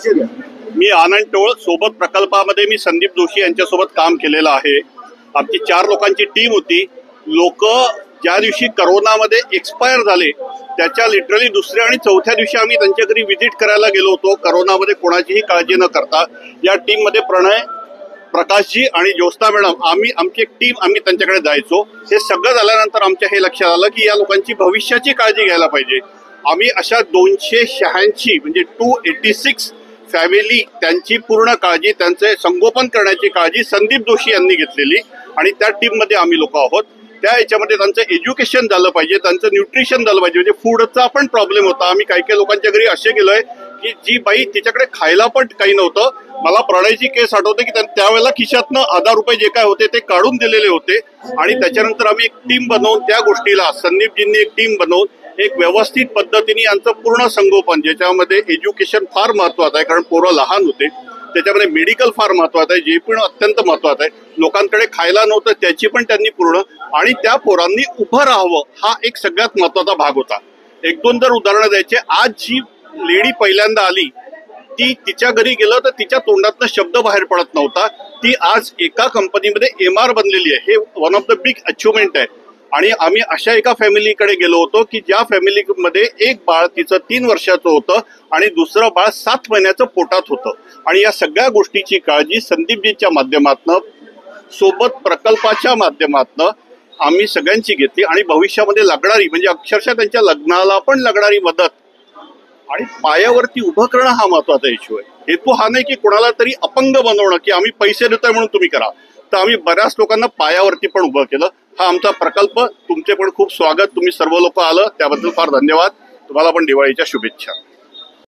परिचय द्या. मी आनंद टोळ सोबत प्रकल्पामध्ये मी संदीप जोशी यांच्यासोबत काम केलेलं आहे. आमची 4 लोकांची टीम होती. लोक ज्या दिवशी करोनामध्ये एक्सपायर झाले त्याच्या लिटरली दुसऱ्या आणि चौथ्या दिवशी आम्ही त्यांच्या घरी व्हिजिट करायला गेलो होतो, करोनामध्ये कोणाचीही काळजी न करता. या टीममध्ये प्रणय, प्रकाशजी आणि ज्योत्स्ना मॅडम, आमची एक टीम, आम्ही त्यांच्याकडे जायचो. हे सगळं झाल्यानंतर आमच्या हे लक्षात आलं की या लोकांची भविष्याची काळजी घ्यायला पाहिजे. आम्ही अशा 286 म्हणजे 286 फॅमिली, त्यांची पूर्ण काळजी, त्यांचे संगोपन करण्याची काळजी संदीप जोशी यांनी घेतलेली आणि त्या टीममध्ये आम्ही लोक आहोत. त्या याच्यामध्ये त्यांचं एज्युकेशन झालं पाहिजे, त्यांचं न्यूट्रिशन झालं पाहिजे. म्हणजे फूडचा पण प्रॉब्लेम होता. आम्ही काही लोकांच्या घरी असे गेलोय की जी बाई तिच्याकडे खायला पण काही नव्हतं. मला प्रणयची केस आठवते की त्यावेळेला खिशातनं 1000 रुपये जे काय होते ते काढून दिलेले होते. आणि त्याच्यानंतर आम्ही एक टीम बनवून त्या गोष्टीला, संदीपजींनी एक टीम बनवून एक व्यवस्थित पद्धतीने यांचं पूर्ण संगोपन, ज्याच्यामध्ये एज्युकेशन फार महत्वाचं आहे कारण पोरं लहान होते, त्याच्यामध्ये मेडिकल फार महत्वाचं आहे, जे पण अत्यंत महत्वाचं आहे. लोकांकडे खायला नव्हतं त्याची पण त्यांनी पूर्ण, आणि त्या पोरांनी उभं राहावं हा एक सगळ्यात महत्वाचा भाग होता. 1-2 जर उदाहरणं द्यायचे. आज जी लेडी पहिल्यांदा आली ती, तिच्या घरी गेलं तर तिच्या तोंडातनं शब्द बाहेर पडत नव्हता. ती आज एका कंपनीमध्ये MR बनलेली आहे. हे one of the big achievement आहे. आणि आम्ही अशा एका फॅमिलीकडे गेलो होतो की ज्या फॅमिलीमध्ये एक बाळ तिचं 3 वर्षाचं होतं आणि दुसरं बाळ 7 महिन्याचं पोटात होतं. आणि या सगळ्या गोष्टीची काळजी संदीपजींच्या माध्यमातनं, सोबत प्रकल्पाच्या माध्यमातनं आम्ही सगळ्यांची घेतली. आणि भविष्यामध्ये लागणारी, म्हणजे अक्षरशः त्यांच्या लग्नाला पण लागणारी मदत आणि पायावरती उभं करणं हा महत्वाचा इश्यू आहे. हेतू हा नाही की कोणाला तरी अपंग बनवणं की आम्ही पैसे देतोय म्हणून तुम्ही करा. तर आम्ही बऱ्याच लोकांना पायावरती पण उभं केलं. हा आमचा प्रकल्प. तुमचे पण खूप स्वागत. तुम्ही सर्व लोक आलं त्याबद्दल फार धन्यवाद. तुम्हाला पण दिवाळीच्या शुभेच्छा.